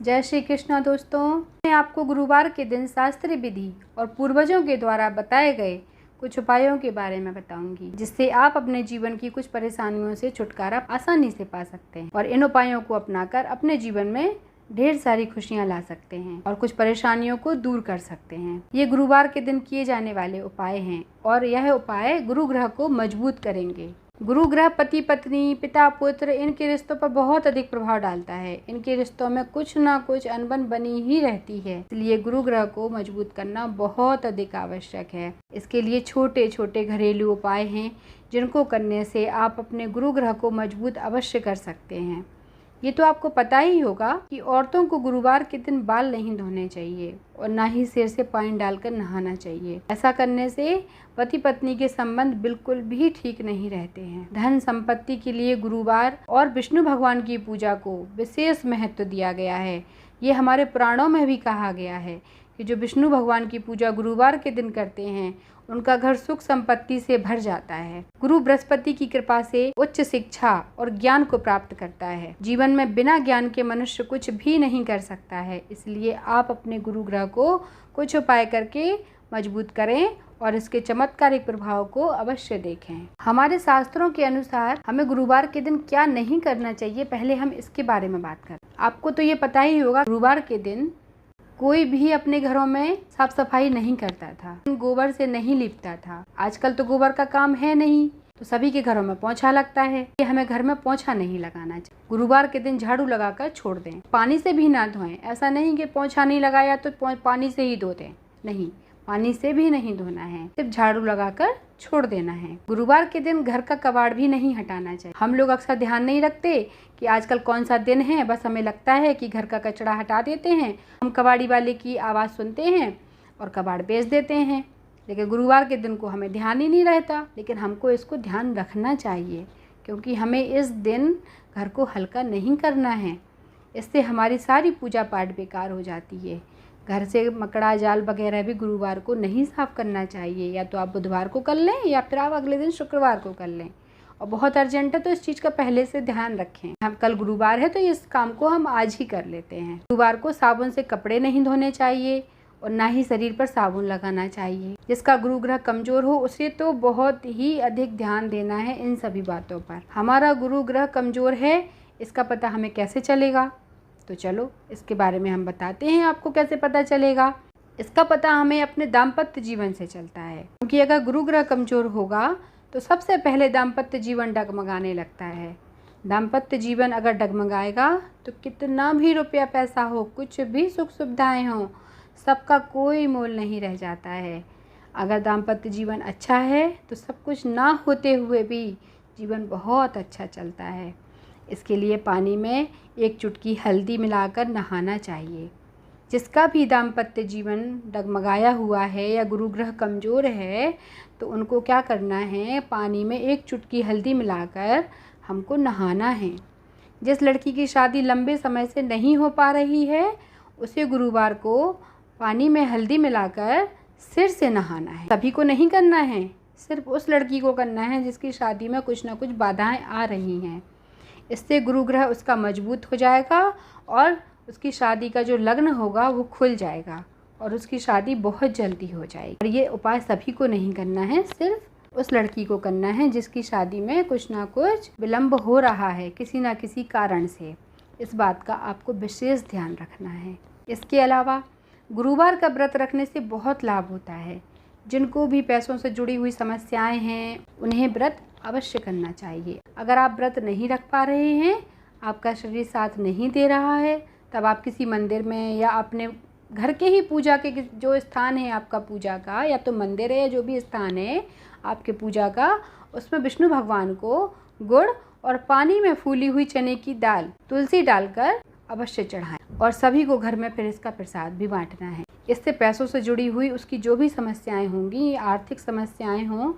जय श्री कृष्ण दोस्तों, मैं आपको गुरुवार के दिन शास्त्रीय विधि और पूर्वजों के द्वारा बताए गए कुछ उपायों के बारे में बताऊंगी, जिससे आप अपने जीवन की कुछ परेशानियों से छुटकारा आसानी से पा सकते हैं और इन उपायों को अपनाकर अपने जीवन में ढेर सारी खुशियां ला सकते हैं और कुछ परेशानियों को दूर कर सकते हैं। ये गुरुवार के दिन किए जाने वाले उपाय हैं और यह उपाय गुरु ग्रह को मजबूत करेंगे। गुरु ग्रह पति पत्नी, पिता पुत्र, इनके रिश्तों पर बहुत अधिक प्रभाव डालता है। इनके रिश्तों में कुछ ना कुछ अनबन बनी ही रहती है, इसलिए गुरु ग्रह को मजबूत करना बहुत अधिक आवश्यक है। इसके लिए छोटे छोटे घरेलू उपाय हैं जिनको करने से आप अपने गुरु ग्रह को मजबूत अवश्य कर सकते हैं। ये तो आपको पता ही होगा कि औरतों को गुरुवार के दिन बाल नहीं धोने चाहिए और ना ही सिर से पानी डालकर नहाना चाहिए। ऐसा करने से पति पत्नी के संबंध बिल्कुल भी ठीक नहीं रहते हैं। धन संपत्ति के लिए गुरुवार और विष्णु भगवान की पूजा को विशेष महत्व दिया गया है। ये हमारे पुराणों में भी कहा गया है कि जो विष्णु भगवान की पूजा गुरुवार के दिन करते हैं उनका घर सुख संपत्ति से भर जाता है। गुरु बृहस्पति की कृपा से उच्च शिक्षा और ज्ञान को प्राप्त करता है। जीवन में बिना ज्ञान के मनुष्य कुछ भी नहीं कर सकता है, इसलिए आप अपने गुरु ग्रह को कुछ उपाय करके मजबूत करें और इसके चमत्कारिक प्रभाव को अवश्य देखें। हमारे शास्त्रों के अनुसार हमें गुरुवार के दिन क्या नहीं करना चाहिए, पहले हम इसके बारे में बात करें। आपको तो ये पता ही होगा, गुरुवार के दिन कोई भी अपने घरों में साफ सफाई नहीं करता था, गोबर से नहीं लिपता था। आजकल तो गोबर का काम है नहीं, तो सभी के घरों में पोंछा लगता है। कि हमें घर में पोंछा नहीं लगाना चाहिए। गुरुवार के दिन झाड़ू लगाकर छोड़ दें। पानी से भी ना धोएं। ऐसा नहीं कि पोंछा नहीं लगाया तो पानी से ही धो दें, नहीं, पानी से भी नहीं धोना है, सिर्फ झाड़ू लगाकर छोड़ देना है। गुरुवार के दिन घर का कबाड़ भी नहीं हटाना चाहिए। हम लोग अक्सर ध्यान नहीं रखते कि आजकल कौन सा दिन है, बस हमें लगता है कि घर का कचरा हटा देते हैं, हम कबाड़ी वाले की आवाज़ सुनते हैं और कबाड़ बेच देते हैं। लेकिन गुरुवार के दिन को हमें ध्यान ही नहीं रहता, लेकिन हमको इसको ध्यान रखना चाहिए क्योंकि हमें इस दिन घर को हल्का नहीं करना है। इससे हमारी सारी पूजा पाठ बेकार हो जाती है। घर से मकड़ा जाल वगैरह भी गुरुवार को नहीं साफ़ करना चाहिए। या तो आप बुधवार को कर लें या फिर आप अगले दिन शुक्रवार को कर लें, और बहुत अर्जेंट है तो इस चीज़ का पहले से ध्यान रखें। हम कल गुरुवार है तो इस काम को हम आज ही कर लेते हैं। गुरुवार को साबुन से कपड़े नहीं धोने चाहिए और ना ही शरीर पर साबुन लगाना चाहिए। जिसका गुरु ग्रह कमज़ोर हो उसे तो बहुत ही अधिक ध्यान देना है इन सभी बातों पर। हमारा गुरु ग्रह कमज़ोर है, इसका पता हमें कैसे चलेगा? तो चलो इसके बारे में हम बताते हैं आपको कैसे पता चलेगा। इसका पता हमें अपने दाम्पत्य जीवन से चलता है, क्योंकि अगर गुरु ग्रह कमज़ोर होगा तो सबसे पहले दाम्पत्य जीवन डगमगाने लगता है। दाम्पत्य जीवन अगर डगमगाएगा तो कितना भी रुपया पैसा हो, कुछ भी सुख सुविधाएं हों, सबका कोई मोल नहीं रह जाता है। अगर दाम्पत्य जीवन अच्छा है तो सब कुछ ना होते हुए भी जीवन बहुत अच्छा चलता है। इसके लिए पानी में एक चुटकी हल्दी मिलाकर नहाना चाहिए। जिसका भी दाम्पत्य जीवन डगमगाया हुआ है या गुरु ग्रह कमज़ोर है तो उनको क्या करना है, पानी में एक चुटकी हल्दी मिलाकर हमको नहाना है। जिस लड़की की शादी लंबे समय से नहीं हो पा रही है उसे गुरुवार को पानी में हल्दी मिलाकर सिर से नहाना है। सभी को नहीं करना है, सिर्फ उस लड़की को करना है जिसकी शादी में कुछ ना कुछ बाधाएं आ रही हैं। इससे गुरु ग्रह उसका मजबूत हो जाएगा और उसकी शादी का जो लग्न होगा वो खुल जाएगा और उसकी शादी बहुत जल्दी हो जाएगी। और ये उपाय सभी को नहीं करना है, सिर्फ उस लड़की को करना है जिसकी शादी में कुछ ना कुछ विलम्ब हो रहा है किसी ना किसी कारण से। इस बात का आपको विशेष ध्यान रखना है। इसके अलावा गुरुवार का व्रत रखने से बहुत लाभ होता है। जिनको भी पैसों से जुड़ी हुई समस्याएं हैं उन्हें व्रत अवश्य करना चाहिए। अगर आप व्रत नहीं रख पा रहे हैं, आपका शरीर साथ नहीं दे रहा है, तब आप किसी मंदिर में या अपने घर के ही पूजा के जो स्थान है आपका पूजा का, या तो मंदिर है या जो भी स्थान है आपके पूजा का, उसमें विष्णु भगवान को गुड़ और पानी में फूली हुई चने की दाल, तुलसी डालकर अवश्य चढ़ाएं और सभी को घर में फिर इसका प्रसाद भी बांटना है। इससे पैसों से जुड़ी हुई उसकी जो भी समस्याएं होंगी, आर्थिक समस्याएं हों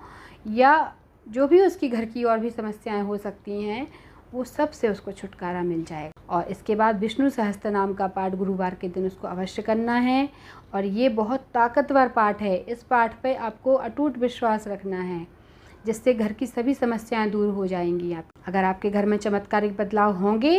या जो भी उसकी घर की और भी समस्याएं हो सकती हैं, वो सब से उसको छुटकारा मिल जाएगा। और इसके बाद विष्णु सहस्त्र नाम का पाठ गुरुवार के दिन उसको अवश्य करना है और ये बहुत ताकतवर पाठ है। इस पाठ पे आपको अटूट विश्वास रखना है, जिससे घर की सभी समस्याएं दूर हो जाएंगी। अगर आपके घर में चमत्कारिक बदलाव होंगे,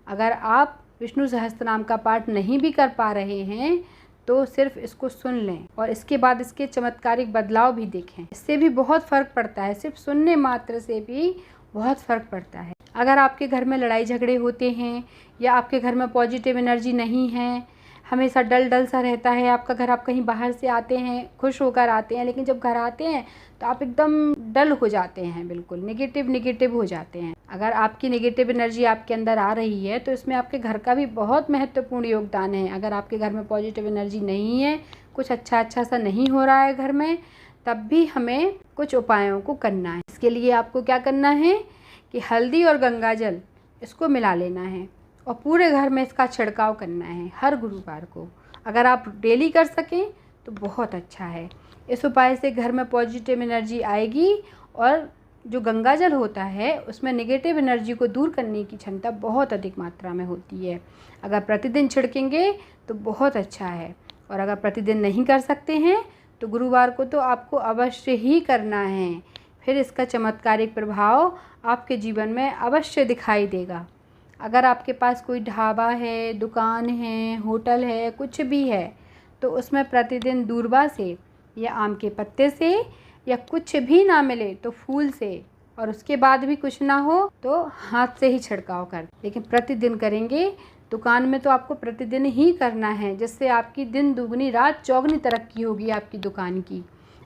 अगर आप विष्णु सहस्त्रनाम का पाठ नहीं भी कर पा रहे हैं तो सिर्फ इसको सुन लें और इसके बाद इसके चमत्कारिक बदलाव भी देखें। इससे भी बहुत फ़र्क पड़ता है, सिर्फ सुनने मात्र से भी बहुत फ़र्क पड़ता है। अगर आपके घर में लड़ाई झगड़े होते हैं या आपके घर में पॉजिटिव एनर्जी नहीं है, हमेशा डल डल सा रहता है आपका घर, आप कहीं बाहर से आते हैं खुश होकर आते हैं, लेकिन जब घर आते हैं तो आप एकदम डल हो जाते हैं, बिल्कुल नेगेटिव हो जाते हैं। अगर आपकी नेगेटिव एनर्जी आपके अंदर आ रही है तो इसमें आपके घर का भी बहुत महत्वपूर्ण योगदान है। अगर आपके घर में पॉजिटिव एनर्जी नहीं है, कुछ अच्छा सा नहीं हो रहा है घर में, तब भी हमें कुछ उपायों को करना है। इसके लिए आपको क्या करना है कि हल्दी और गंगा जल इसको मिला लेना है और पूरे घर में इसका छिड़काव करना है हर गुरुवार को। अगर आप डेली कर सकें तो बहुत अच्छा है। इस उपाय से घर में पॉजिटिव एनर्जी आएगी और जो गंगा जल होता है उसमें नेगेटिव एनर्जी को दूर करने की क्षमता बहुत अधिक मात्रा में होती है। अगर प्रतिदिन छिड़केंगे तो बहुत अच्छा है, और अगर प्रतिदिन नहीं कर सकते हैं तो गुरुवार को तो आपको अवश्य ही करना है। फिर इसका चमत्कारिक प्रभाव आपके जीवन में अवश्य दिखाई देगा। अगर आपके पास कोई ढाबा है, दुकान है, होटल है, कुछ भी है, तो उसमें प्रतिदिन दूर्वा से या आम के पत्ते से या कुछ भी ना मिले तो फूल से, और उसके बाद भी कुछ ना हो तो हाथ से ही छिड़काव कर, लेकिन प्रतिदिन करेंगे। दुकान में तो आपको प्रतिदिन ही करना है, जिससे आपकी दिन दुगनी रात चौगनी तरक्की होगी आपकी दुकान की,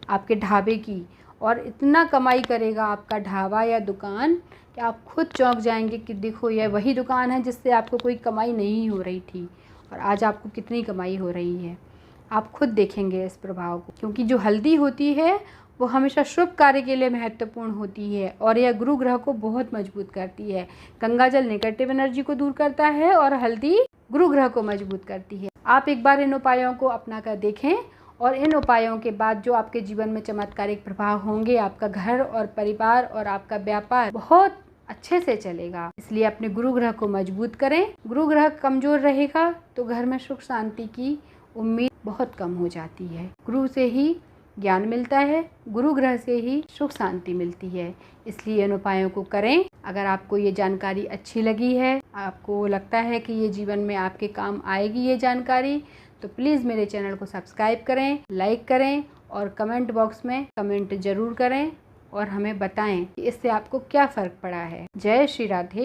आपके ढाबे की, और इतना कमाई करेगा आपका ढाबा या दुकान कि आप खुद चौंक जाएंगे कि देखो यह वही दुकान है जिससे आपको कोई कमाई नहीं हो रही थी और आज आपको कितनी कमाई हो रही है। आप खुद देखेंगे इस प्रभाव को, क्योंकि जो हल्दी होती है वो हमेशा शुभ कार्य के लिए महत्वपूर्ण होती है और यह गुरु ग्रह को बहुत मजबूत करती है। गंगा जल नेगेटिव एनर्जी को दूर करता है और हल्दी गुरु ग्रह को मजबूत करती है। आप एक बार इन उपायों को अपना कर देखें और इन उपायों के बाद जो आपके जीवन में चमत्कारिक प्रभाव होंगे, आपका घर और परिवार और आपका व्यापार बहुत अच्छे से चलेगा। इसलिए अपने गुरु ग्रह को मजबूत करें। गुरु ग्रह कमज़ोर रहेगा तो घर में सुख शांति की उम्मीद बहुत कम हो जाती है। गुरु से ही ज्ञान मिलता है, गुरु ग्रह से ही सुख शांति मिलती है। इसलिए इन उपायों को करें। अगर आपको ये जानकारी अच्छी लगी है, आपको लगता है कि ये जीवन में आपके काम आएगी ये जानकारी, तो प्लीज़ मेरे चैनल को सब्सक्राइब करें, लाइक करें और कमेंट बॉक्स में कमेंट ज़रूर करें और हमें बताएं कि इससे आपको क्या फ़र्क पड़ा है। जय श्री राधे।